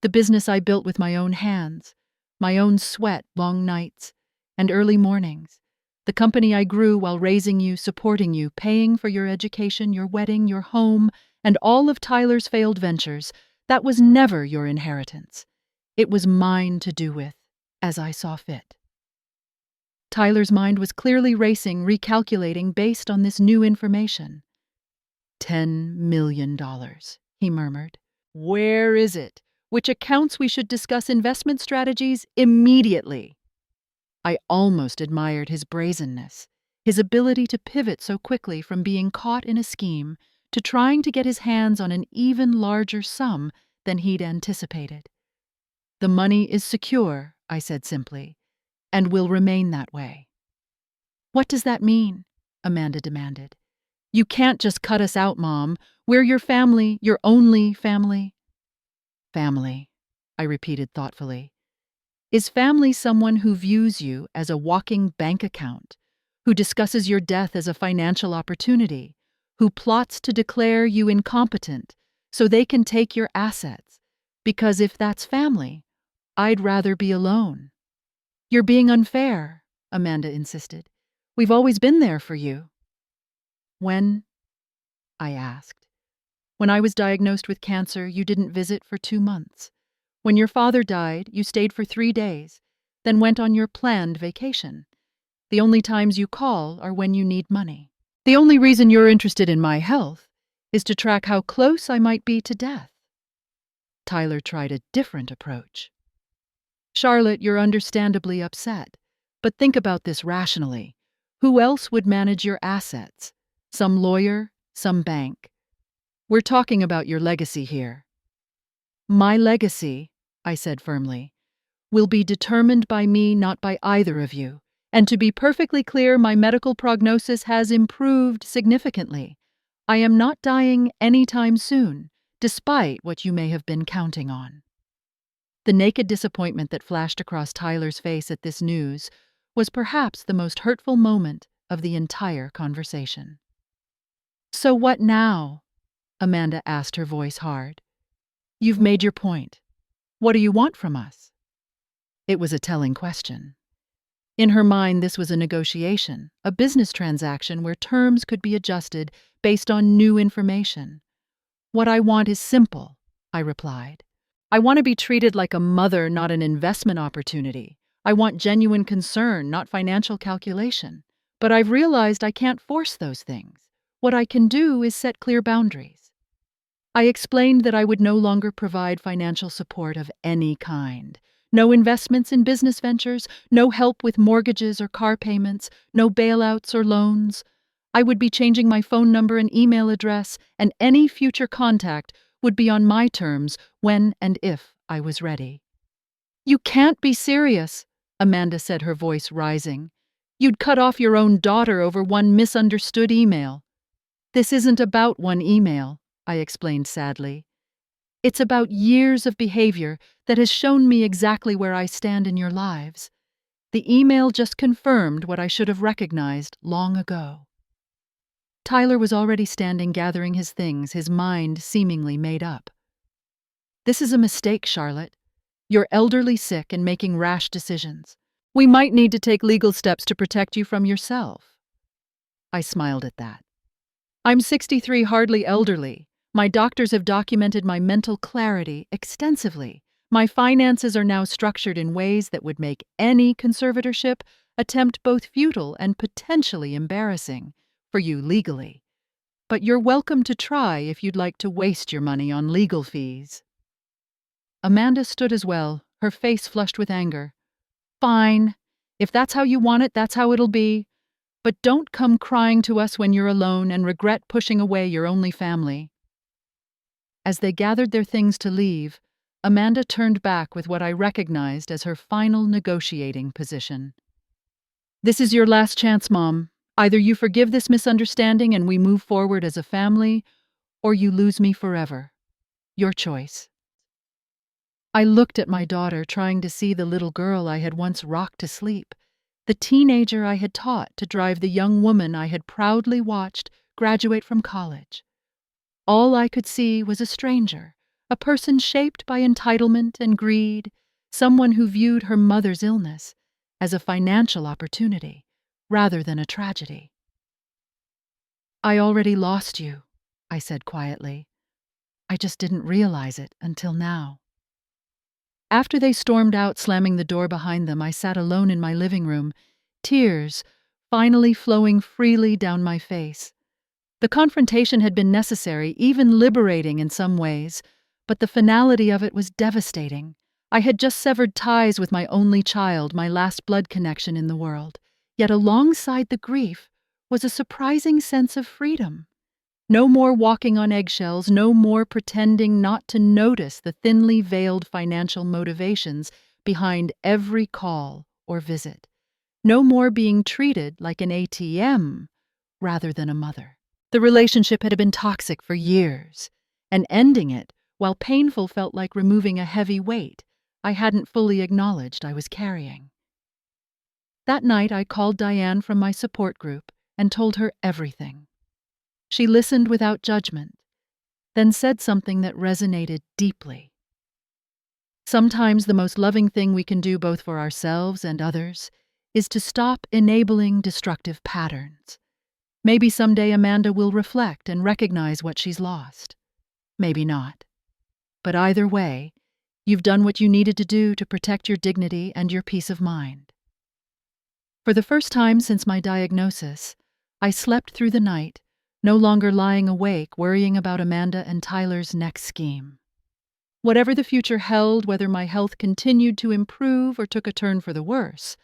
The business I built with my own hands, my own sweat, long nights, and early mornings. The company I grew while raising you, supporting you, paying for your education, your wedding, your home, and all of Tyler's failed ventures. That was never your inheritance. It was mine to do with, as I saw fit. Tyler's mind was clearly racing, recalculating based on this new information. $10 million, he murmured. Where is it? Which accounts we should discuss investment strategies immediately? I almost admired his brazenness, his ability to pivot so quickly from being caught in a scheme to trying to get his hands on an even larger sum than he'd anticipated. The money is secure, I said simply, and will remain that way. What does that mean? Amanda demanded. You can't just cut us out, Mom. We're your family, your only family. Family, I repeated thoughtfully. Is family someone who views you as a walking bank account, who discusses your death as a financial opportunity, who plots to declare you incompetent so they can take your assets? Because if that's family, I'd rather be alone. You're being unfair, Amanda insisted. We've always been there for you. When? I asked. When I was diagnosed with cancer, you didn't visit for 2 months. When your father died, you stayed for 3 days, then went on your planned vacation. The only times you call are when you need money. The only reason you're interested in my health is to track how close I might be to death. Tyler tried a different approach. Charlotte, you're understandably upset, but think about this rationally. Who else would manage your assets? Some lawyer, some bank. We're talking about your legacy here. My legacy, I said firmly, will be determined by me, not by either of you. And to be perfectly clear, my medical prognosis has improved significantly. I am not dying anytime soon, despite what you may have been counting on. The naked disappointment that flashed across Tyler's face at this news was perhaps the most hurtful moment of the entire conversation. So what now? Amanda asked, her voice hard. You've made your point. What do you want from us? It was a telling question. In her mind, this was a negotiation, a business transaction where terms could be adjusted based on new information. What I want is simple, I replied. I want to be treated like a mother, not an investment opportunity. I want genuine concern, not financial calculation. But I've realized I can't force those things. What I can do is set clear boundaries. I explained that I would no longer provide financial support of any kind. No investments in business ventures, no help with mortgages or car payments, no bailouts or loans. I would be changing my phone number and email address, and any future contact would be on my terms when and if I was ready. You can't be serious, Amanda said, her voice rising. You'd cut off your own daughter over one misunderstood email. This isn't about one email, I explained sadly. It's about years of behavior that has shown me exactly where I stand in your lives. The email just confirmed what I should have recognized long ago. Tyler was already standing, gathering his things, his mind seemingly made up. This is a mistake, Charlotte. You're elderly sick and making rash decisions. We might need to take legal steps to protect you from yourself. I smiled at that. I'm 63, hardly elderly. My doctors have documented my mental clarity extensively. My finances are now structured in ways that would make any conservatorship attempt both futile and potentially embarrassing for you legally. But you're welcome to try if you'd like to waste your money on legal fees. Amanda stood as well, her face flushed with anger. Fine. If that's how you want it, that's how it'll be. But don't come crying to us when you're alone and regret pushing away your only family. As they gathered their things to leave, Amanda turned back with what I recognized as her final negotiating position. This is your last chance, Mom. Either you forgive this misunderstanding and we move forward as a family, or you lose me forever. Your choice. I looked at my daughter, trying to see the little girl I had once rocked to sleep, the teenager I had taught to drive the young woman I had proudly watched graduate from college. All I could see was a stranger, a person shaped by entitlement and greed, someone who viewed her mother's illness as a financial opportunity rather than a tragedy. I already lost you, I said quietly. I just didn't realize it until now. After they stormed out, slamming the door behind them, I sat alone in my living room, tears finally flowing freely down my face. The confrontation had been necessary, even liberating in some ways, but the finality of it was devastating. I had just severed ties with my only child, my last blood connection in the world. Yet alongside the grief was a surprising sense of freedom. No more walking on eggshells, no more pretending not to notice the thinly veiled financial motivations behind every call or visit. No more being treated like an ATM rather than a mother. The relationship had been toxic for years, and ending it, while painful, felt like removing a heavy weight I hadn't fully acknowledged I was carrying. That night I called Diane from my support group and told her everything. She listened without judgment, then said something that resonated deeply. Sometimes the most loving thing we can do both for ourselves and others is to stop enabling destructive patterns. Maybe someday Amanda will reflect and recognize what she's lost. Maybe not. But either way, you've done what you needed to do to protect your dignity and your peace of mind. For the first time since my diagnosis, I slept through the night, no longer lying awake worrying about Amanda and Tyler's next scheme. Whatever the future held, whether my health continued to improve or took a turn for the worse,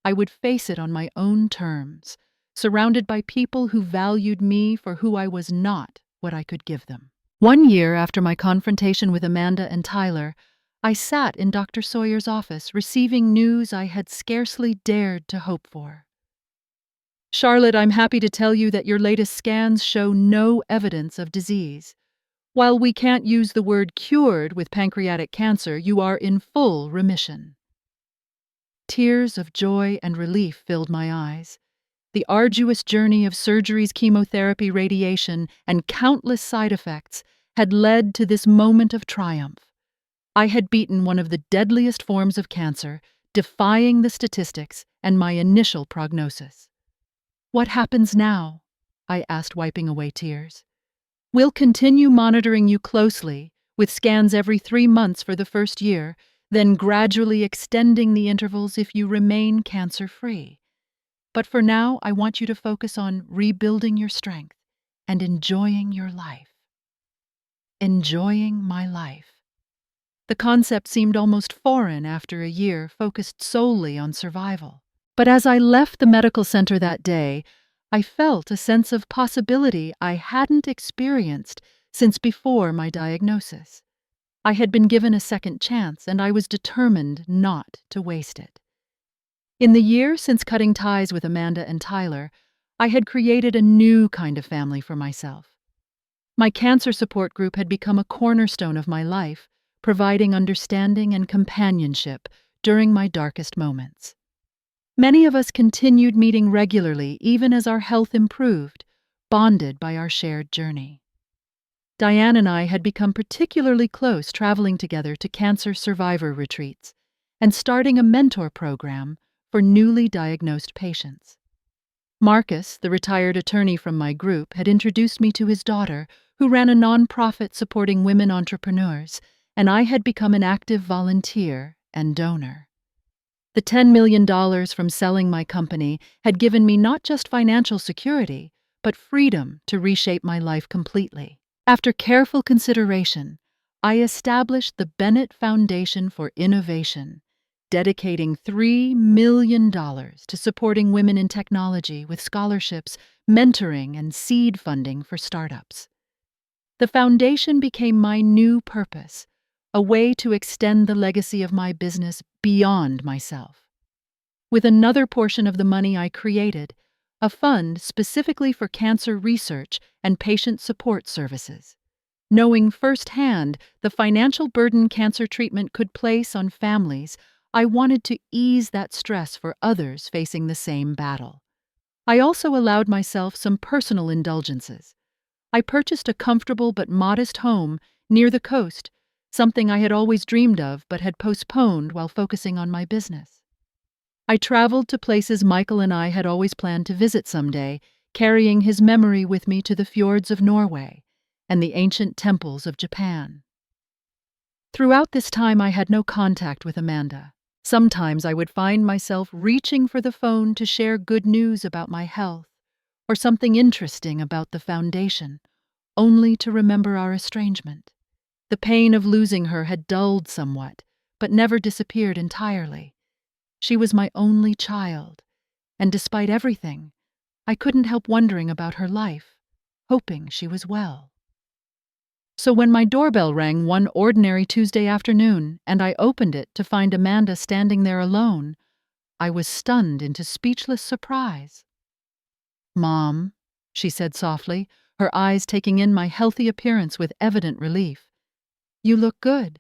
I would face it on my own terms, surrounded by people who valued me for who I was, not what I could give them. 1 year after my confrontation with Amanda and Tyler, I sat in Dr. Sawyer's office receiving news I had scarcely dared to hope for. Charlotte, I'm happy to tell you that your latest scans show no evidence of disease. While we can't use the word cured with pancreatic cancer, you are in full remission. Tears of joy and relief filled my eyes. The arduous journey of surgeries, chemotherapy, radiation, and countless side effects had led to this moment of triumph. I had beaten one of the deadliest forms of cancer, defying the statistics and my initial prognosis. What happens now? I asked, wiping away tears. We'll continue monitoring you closely. with scans every 3 months for the first year, then gradually extending the intervals if you remain cancer-free. But for now, I want you to focus on rebuilding your strength and enjoying your life. Enjoying my life. The concept seemed almost foreign after a year focused solely on survival. But as I left the medical center that day, I felt a sense of possibility I hadn't experienced since before my diagnosis. I had been given a second chance, and I was determined not to waste it. In the year since cutting ties with Amanda and Tyler, I had created a new kind of family for myself. My cancer support group had become a cornerstone of my life, providing understanding and companionship during my darkest moments. Many of us continued meeting regularly even as our health improved, bonded by our shared journey. Diane and I had become particularly close traveling together to cancer survivor retreats and starting a mentor program for newly diagnosed patients. Marcus, the retired attorney from my group, had introduced me to his daughter, who ran a nonprofit supporting women entrepreneurs, and I had become an active volunteer and donor. The $10 million from selling my company had given me not just financial security, but freedom to reshape my life completely. After careful consideration, I established the Bennett Foundation for Innovation, dedicating $3 million to supporting women in technology with scholarships, mentoring, and seed funding for startups. The foundation became my new purpose, a way to extend the legacy of my business beyond myself. With another portion of the money I created, a fund specifically for cancer research and patient support services. Knowing firsthand the financial burden cancer treatment could place on families, I wanted to ease that stress for others facing the same battle. I also allowed myself some personal indulgences. I purchased a comfortable but modest home near the coast, something I had always dreamed of but had postponed while focusing on my business. I traveled to places Michael and I had always planned to visit someday, carrying his memory with me to the fjords of Norway and the ancient temples of Japan. Throughout this time, I had no contact with Amanda. Sometimes I would find myself reaching for the phone to share good news about my health or something interesting about the foundation, only to remember our estrangement. The pain of losing her had dulled somewhat, but never disappeared entirely. She was my only child, and despite everything, I couldn't help wondering about her life, hoping she was well. So when my doorbell rang one ordinary Tuesday afternoon and I opened it to find Amanda standing there alone, I was stunned into speechless surprise. "Mom," she said softly, her eyes taking in my healthy appearance with evident relief. "You look good."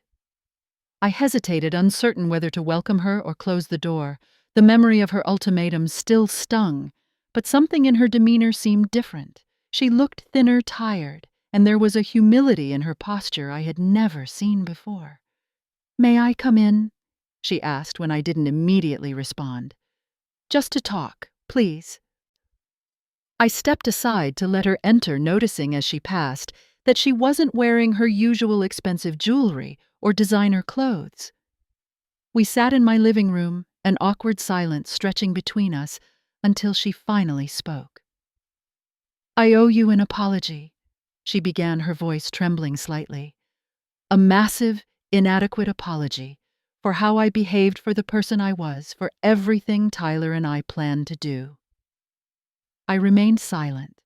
I hesitated, uncertain whether to welcome her or close the door. The memory of her ultimatum still stung, but something in her demeanor seemed different. She looked thinner, tired, and there was a humility in her posture I had never seen before. "May I come in?" she asked when I didn't immediately respond. "Just to talk, please." I stepped aside to let her enter, noticing as she passed that she wasn't wearing her usual expensive jewelry or designer clothes. We sat in my living room, an awkward silence stretching between us, until she finally spoke. "I owe you an apology," she began, her voice trembling slightly. "A massive, inadequate apology for how I behaved, for the person I was, for everything Tyler and I planned to do." I remained silent,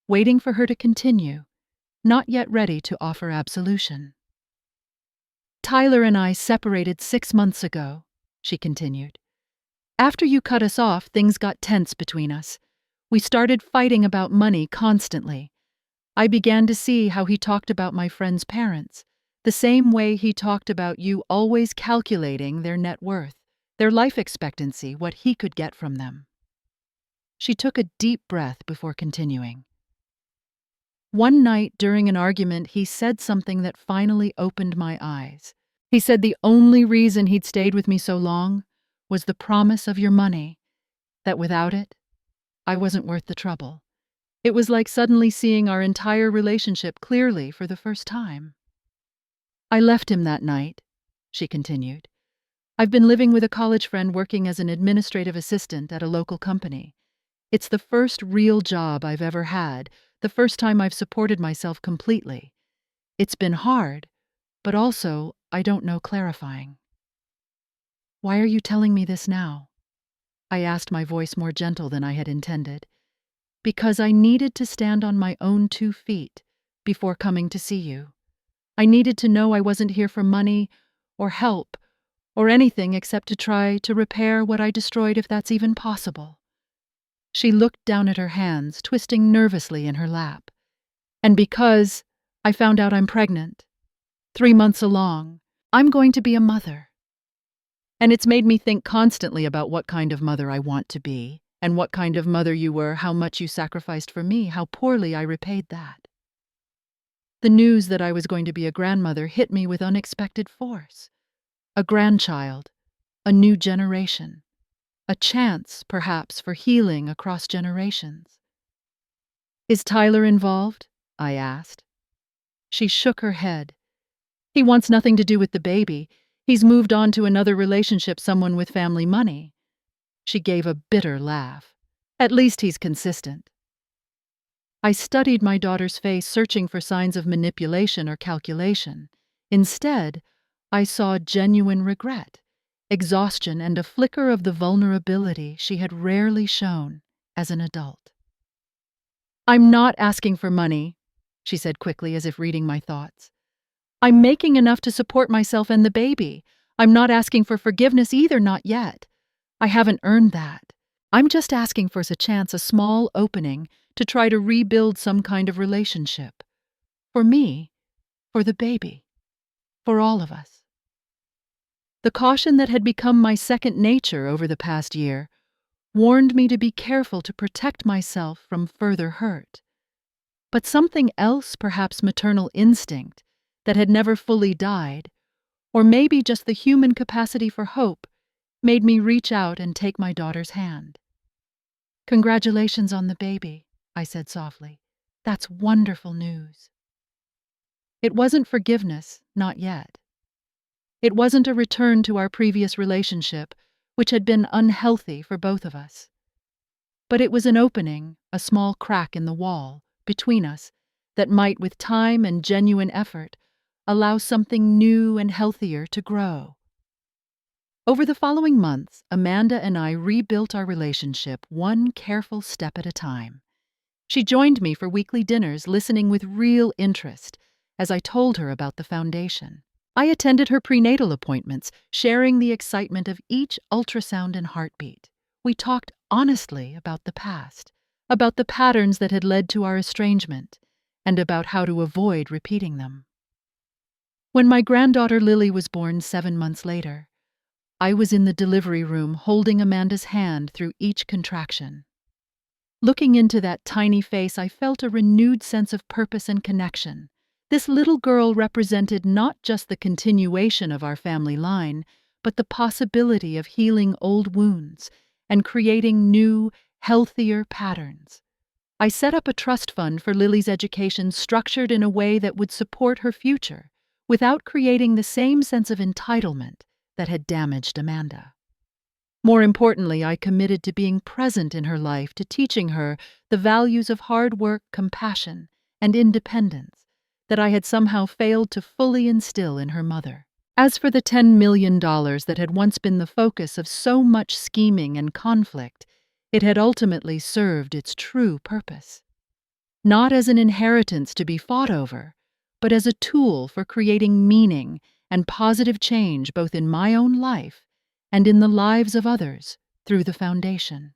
waiting for her to continue, not yet ready to offer absolution. "Tyler and I separated 6 months ago," she continued. "After you cut us off, things got tense between us. We started fighting about money constantly. I began to see how he talked about my friend's parents, the same way he talked about you, always calculating their net worth, their life expectancy, what he could get from them." She took a deep breath before continuing. "One night during an argument, he said something that finally opened my eyes. He said the only reason he'd stayed with me so long was the promise of your money, that without it, I wasn't worth the trouble. It was like suddenly seeing our entire relationship clearly for the first time." I left him that night, she continued. I've been living with a college friend working as an administrative assistant at a local company. It's the first real job I've ever had, the first time I've supported myself completely. It's been hard, but also, I don't know, clarifying. Why are you telling me this now? I asked, my voice more gentle than I had intended. Because I needed to stand on my own 2 feet before coming to see you. I needed to know I wasn't here for money or help or anything except to try to repair what I destroyed, if that's even possible. She looked down at her hands, twisting nervously in her lap. And because I found out I'm pregnant, 3 months along, I'm going to be a mother. And it's made me think constantly about what kind of mother I want to be, and what kind of mother you were, how much you sacrificed for me, how poorly I repaid that. The news that I was going to be a grandmother hit me with unexpected force. A grandchild, a new generation, a chance, perhaps, for healing across generations. Is Tyler involved? I asked. She shook her head. He wants nothing to do with the baby. He's moved on to another relationship, someone with family money. She gave a bitter laugh. At least he's consistent. I studied my daughter's face, searching for signs of manipulation or calculation. Instead, I saw genuine regret, exhaustion, and a flicker of the vulnerability she had rarely shown as an adult. I'm not asking for money, she said quickly, as if reading my thoughts. I'm making enough to support myself and the baby. I'm not asking for forgiveness either, not yet. I haven't earned that. I'm just asking for a chance, a small opening, to try to rebuild some kind of relationship. For me, for the baby, for all of us. The caution that had become my second nature over the past year warned me to be careful to protect myself from further hurt. But something else, perhaps maternal instinct, that had never fully died, or maybe just the human capacity for hope, made me reach out and take my daughter's hand. Congratulations on the baby, I said softly. That's wonderful news. It wasn't forgiveness, not yet. It wasn't a return to our previous relationship, which had been unhealthy for both of us. But it was an opening, a small crack in the wall, between us, that might, with time and genuine effort, allow something new and healthier to grow. Over the following months, Amanda and I rebuilt our relationship one careful step at a time. She joined me for weekly dinners, listening with real interest as I told her about the foundation. I attended her prenatal appointments, sharing the excitement of each ultrasound and heartbeat. We talked honestly about the past, about the patterns that had led to our estrangement, and about how to avoid repeating them. When my granddaughter Lily was born 7 months later, I was in the delivery room holding Amanda's hand through each contraction. Looking into that tiny face, I felt a renewed sense of purpose and connection. This little girl represented not just the continuation of our family line, but the possibility of healing old wounds and creating new, healthier patterns. I set up a trust fund for Lily's education, structured in a way that would support her future, without creating the same sense of entitlement that had damaged Amanda. More importantly, I committed to being present in her life, to teaching her the values of hard work, compassion, and independence that I had somehow failed to fully instill in her mother. As for the $10 million that had once been the focus of so much scheming and conflict, it had ultimately served its true purpose. Not as an inheritance to be fought over, but as a tool for creating meaning and positive change both in my own life and in the lives of others through the foundation.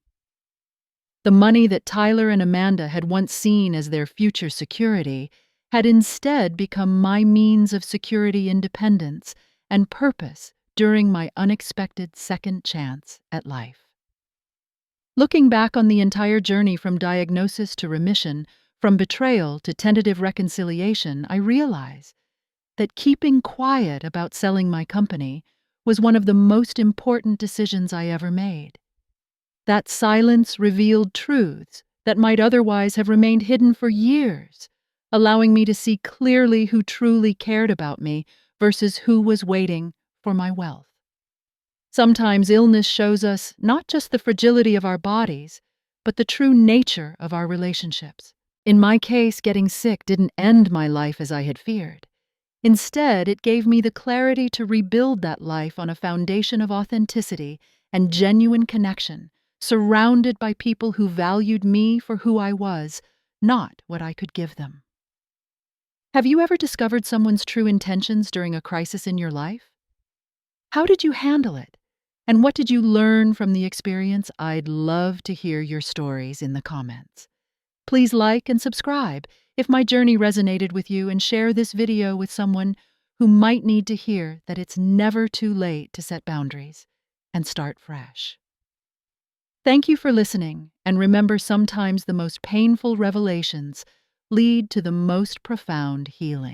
The money that Tyler and Amanda had once seen as their future security had instead become my means of security, independence, and purpose during my unexpected second chance at life. Looking back on the entire journey from diagnosis to remission, from betrayal to tentative reconciliation, I realize that keeping quiet about selling my company was one of the most important decisions I ever made. That silence revealed truths that might otherwise have remained hidden for years, allowing me to see clearly who truly cared about me versus who was waiting for my wealth. Sometimes illness shows us not just the fragility of our bodies, but the true nature of our relationships. In my case, getting sick didn't end my life as I had feared. Instead, it gave me the clarity to rebuild that life on a foundation of authenticity and genuine connection, surrounded by people who valued me for who I was, not what I could give them. Have you ever discovered someone's true intentions during a crisis in your life? How did you handle it? And what did you learn from the experience? I'd love to hear your stories in the comments. Please like and subscribe if my journey resonated with you, and share this video with someone who might need to hear that it's never too late to set boundaries and start fresh. Thank you for listening, and remember, sometimes the most painful revelations lead to the most profound healing.